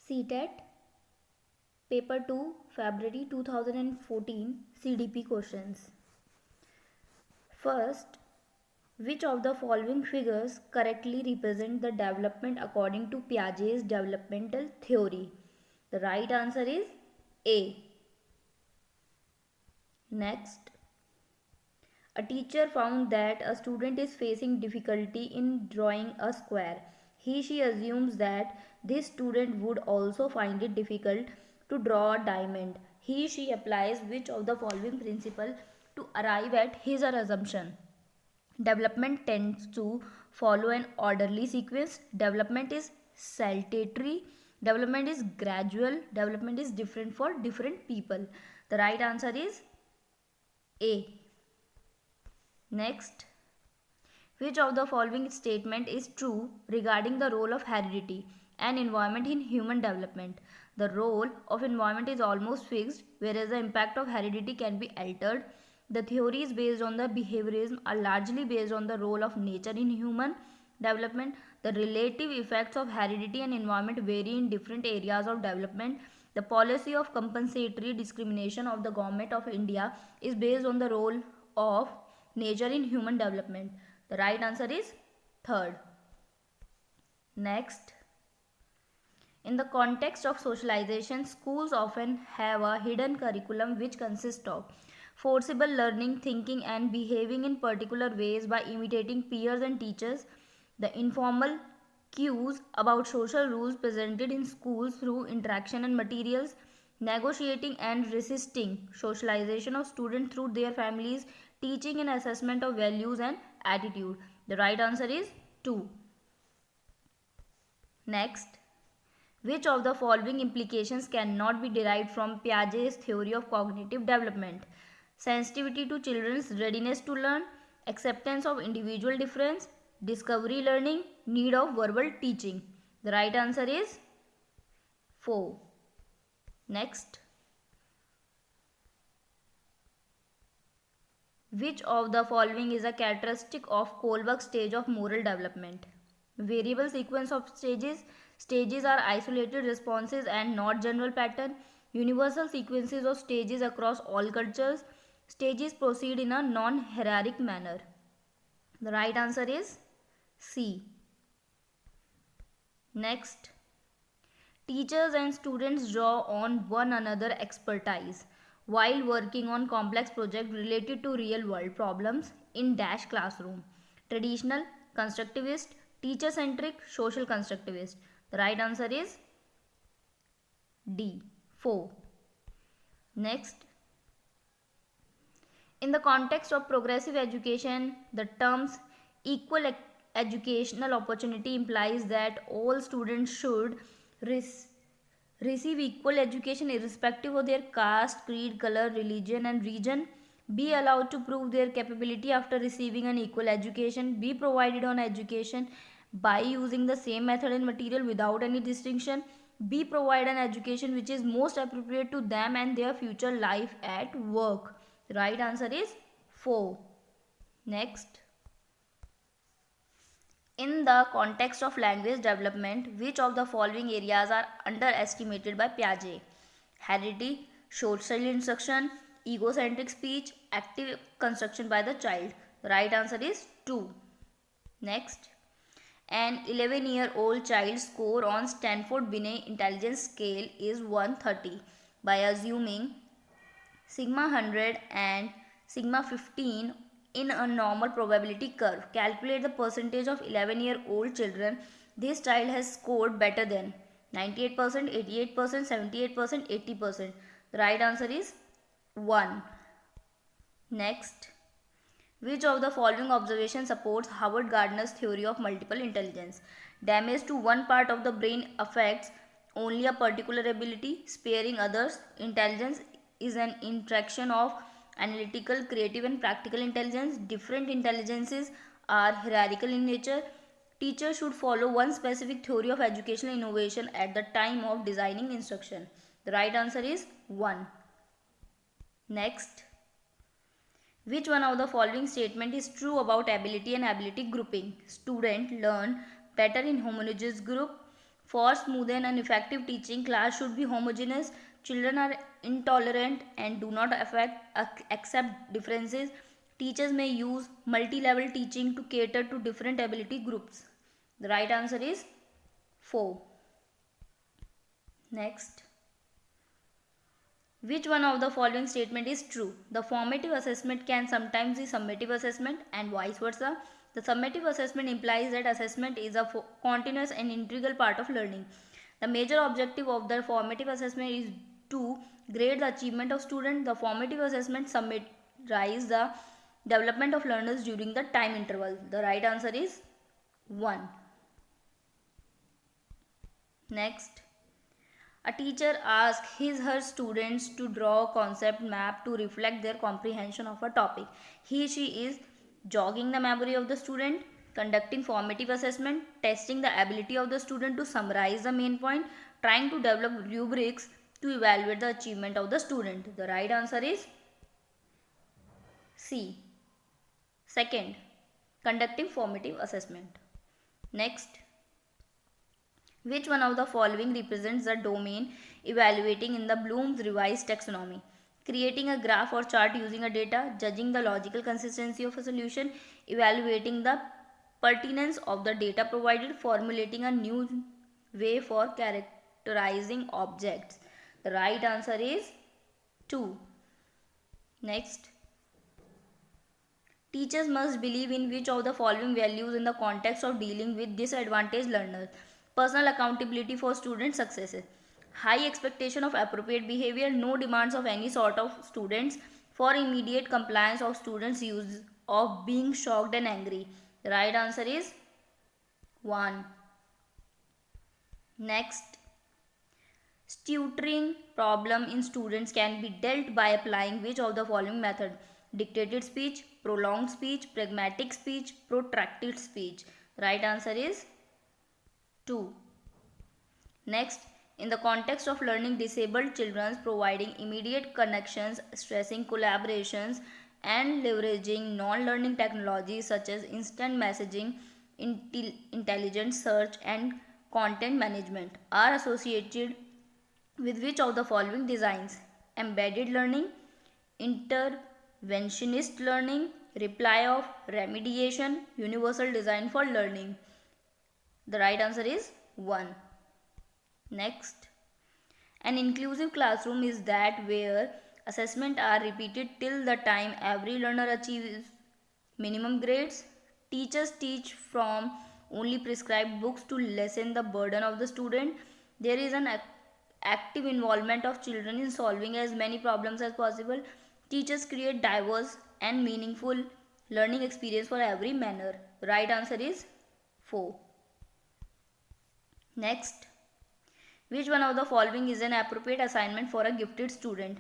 CTET Paper 2 February 2014 CDP questions. First, which of the following figures correctly represent the development according to Piaget's developmental theory? The right answer is A. Next, a teacher found that a student is facing difficulty in drawing a square. She assumes that this student would also find it difficult to draw a diamond. She applies which of the following principle to arrive at his or assumption? Development tends to follow an orderly sequence. Development is saltatory. Development is gradual. Development is different for different people. The right answer is A. Next, which of the following statement is true regarding the role of heredity and environment in human development? The role of environment is almost fixed, whereas the impact of heredity can be altered. The theories based on the behaviorism are largely based on the role of nature in human development. The relative effects of heredity and environment vary in different areas of development. The policy of compensatory discrimination of the government of India is based on the role of nature in human development. The right answer is third. Next, in the context of socialization, schools often have a hidden curriculum which consists of forcible learning, thinking and behaving in particular ways by imitating peers and teachers, the informal cues about social rules presented in schools through interaction and materials, negotiating and resisting socialization of students through their families, teaching and assessment of values and attitude. The right answer is 2. Next, which of the following implications cannot be derived from Piaget's theory of cognitive development? Sensitivity to children's readiness to learn, acceptance of individual difference, discovery learning, need of verbal teaching. The right answer is 4. Next, which of the following is a characteristic of Kohlberg stage of moral development? Variable sequence of stages. Stages are isolated responses and not general pattern. Universal sequences of stages across all cultures. Stages proceed in a non-hierarchic manner. The right answer is C. Next, teachers and students draw on one another expertise while working on complex projects related to real world problems in dash classroom. Traditional, constructivist, teacher centric, social constructivist. The right answer is D. 4. Next, in the context of progressive education, the terms equal educational opportunity implies that all students should receive equal education irrespective of their caste, creed, color, religion and region, be allowed to prove their capability after receiving an equal education, be provided on education by using the same method and material without any distinction, be provided an education which is most appropriate to them and their future life at work. The right answer is 4. Next, in the context of language development, which of the following areas are underestimated by Piaget? Heredity, social instruction, egocentric speech, active construction by the child. The right answer is 2. Next, an 11-year-old child's score on Stanford Binet intelligence scale is 130 by assuming sigma 100 and sigma 15 in a normal probability curve. Calculate the percentage of 11-year-old children this child has scored better than 98%, 88%, 78%, 80%. The right answer is 1. Next, which of the following observation supports Howard Gardner's theory of multiple intelligence? Damage to one part of the brain affects only a particular ability, sparing others. Intelligence is an interaction of analytical, creative and practical intelligence. Different intelligences are hierarchical in nature. Teachers should follow one specific theory of educational innovation at the time of designing instruction. The right answer is 1. Next, which one of the following statement is true about ability and ability grouping? Student learn better in homogeneous group. For smooth and effective teaching, class should be homogeneous. Children are intolerant and do not accept differences. Teachers may use multi-level teaching to cater to different ability groups. The right answer is 4. Next. Which one of the following statement is true? The formative assessment can sometimes be summative assessment and vice versa. The summative assessment implies that assessment is a continuous and integral part of learning. The major objective of the formative assessment is to grade the achievement of students. The formative assessment summarize the development of learners during the time interval. The right answer is 1. Next. A teacher asks her students to draw a concept map to reflect their comprehension of a topic. She is jogging the memory of the student, conducting formative assessment, testing the ability of the student to summarize the main point, trying to develop rubrics to evaluate the achievement of the student. The right answer is C. Second, conducting formative assessment. Next. Which one of the following represents the domain evaluating in the Bloom's revised taxonomy? Creating a graph or chart using a data, judging the logical consistency of a solution, evaluating the pertinence of the data provided, formulating a new way for characterizing objects. The right answer is 2. Next. Teachers must believe in which of the following values in the context of dealing with disadvantaged learners? Personal accountability for student successes, high expectation of appropriate behavior, no demands of any sort of students, for immediate compliance of students' use of being shocked and angry. The right answer is 1. Next. Tutoring problem in students can be dealt by applying which of the following method? Dictated speech, prolonged speech, pragmatic speech, protracted speech. The right answer is 2. Next, in the context of learning disabled children, providing immediate connections, stressing collaborations, and leveraging non-learning technologies such as instant messaging, intelligent search, and content management are associated with which of the following designs? Embedded learning, interventionist learning, reply of remediation, universal design for learning. The right answer is 1. Next. An inclusive classroom is that where assessments are repeated till the time every learner achieves minimum grades. Teachers teach from only prescribed books to lessen the burden of the student. There is an active involvement of children in solving as many problems as possible. Teachers create diverse and meaningful learning experience for every manner. Right answer is 4. Next. Which one of the following is an appropriate assignment for a gifted student?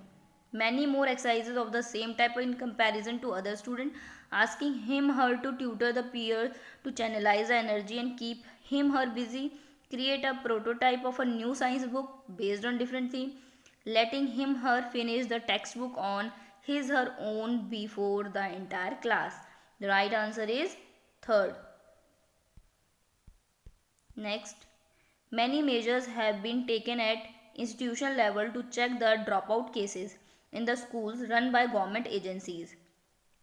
Many more exercises of the same type in comparison to other students, asking him/her to tutor the peers to channelize the energy and keep him/her busy, create a prototype of a new science book based on different theme, letting him/her finish the textbook on his/her own before the entire class. The right answer is 3rd. Next. Many measures have been taken at institutional level to check the dropout cases in the schools run by government agencies.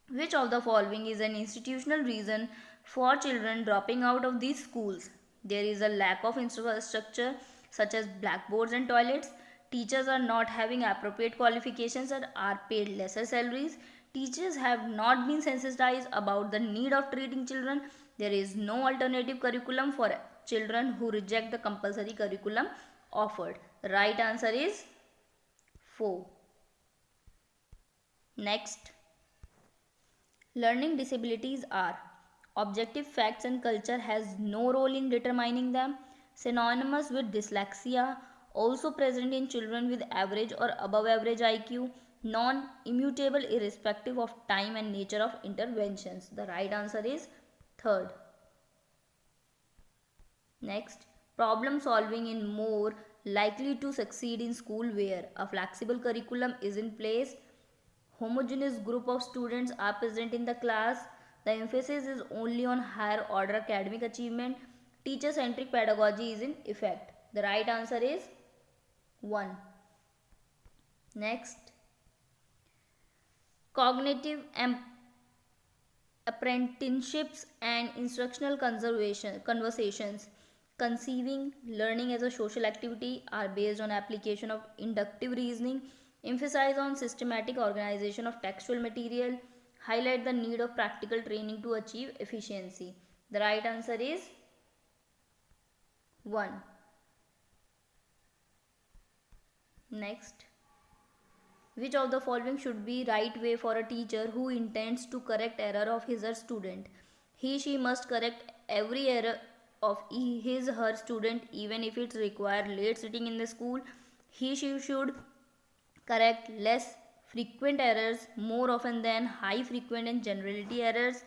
Which of the following is an institutional reason for children dropping out of these schools? There is a lack of infrastructure such as blackboards and toilets. Teachers are not having appropriate qualifications and are paid lesser salaries. Teachers have not been sensitized about the need of treating children. There is no alternative curriculum for children who reject the compulsory curriculum offered. Right answer is 4. Next. Learning disabilities are objective facts and culture has no role in determining them. Synonymous with dyslexia, also present in children with average or above average IQ. Non-immutable irrespective of time and nature of interventions. The right answer is 3rd. Next, problem solving in more likely to succeed in school where a flexible curriculum is in place, homogeneous group of students are present in the class, the emphasis is only on higher order academic achievement, teacher centric pedagogy is in effect. The right answer is 1. Next, cognitive apprenticeships and instructional conversations. Conceiving learning as a social activity are based on application of inductive reasoning, emphasize on systematic organization of textual material, highlight the need of practical training to achieve efficiency. The right answer is 1. Next, which of the following should be right way for a teacher who intends to correct error of his or her student? She must correct every error of his or her student even if it requires late sitting in the school. She should correct less frequent errors more often than high frequent and generality errors.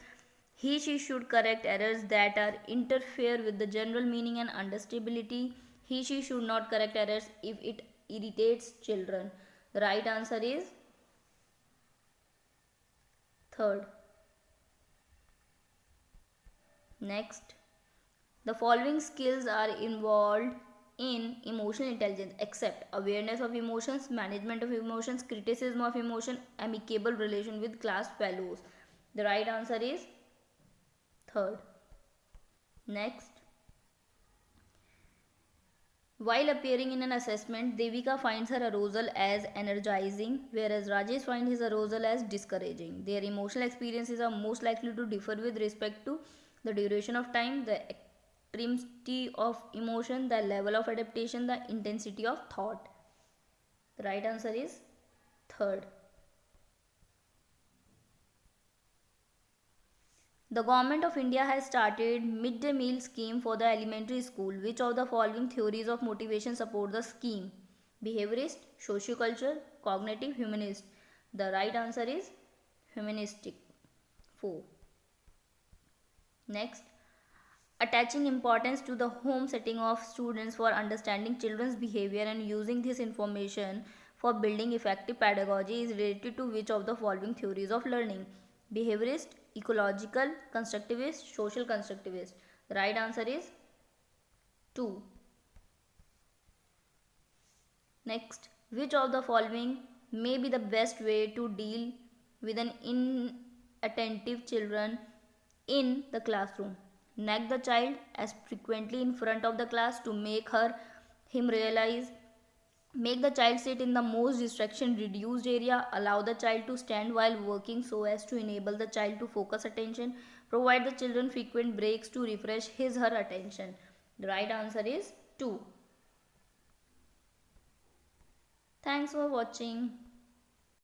She should correct errors that are interfere with the general meaning and understandability. She should not correct errors if it irritates children. The right answer is 3rd. Next, the following skills are involved in emotional intelligence except awareness of emotions, management of emotions, criticism of emotion, amicable relation with class fellows. The right answer is 3rd. Next, while appearing in an assessment, Devika finds her arousal as energizing, whereas Rajesh finds his arousal as discouraging. Their emotional experiences are most likely to differ with respect to the duration of time, the extremity of emotion, the level of adaptation, the intensity of thought. The right answer is 3rd. The Government of India has started midday meal scheme for the elementary school. Which of the following theories of motivation support the scheme? Behaviorist, sociocultural, cognitive, humanist. The right answer is humanistic. 4. Next, attaching importance to the home setting of students for understanding children's behavior and using this information for building effective pedagogy is related to which of the following theories of learning? Behaviorist, ecological, constructivist, social constructivist. The right answer is 2. Next, which of the following may be the best way to deal with an inattentive children in the classroom? Nag the child as frequently in front of the class to him realize. Make the child sit in the most distraction reduced area. Allow the child to stand while working so as to enable the child to focus attention. Provide the children frequent breaks to refresh his her attention. The right answer is 2. Thanks for watching.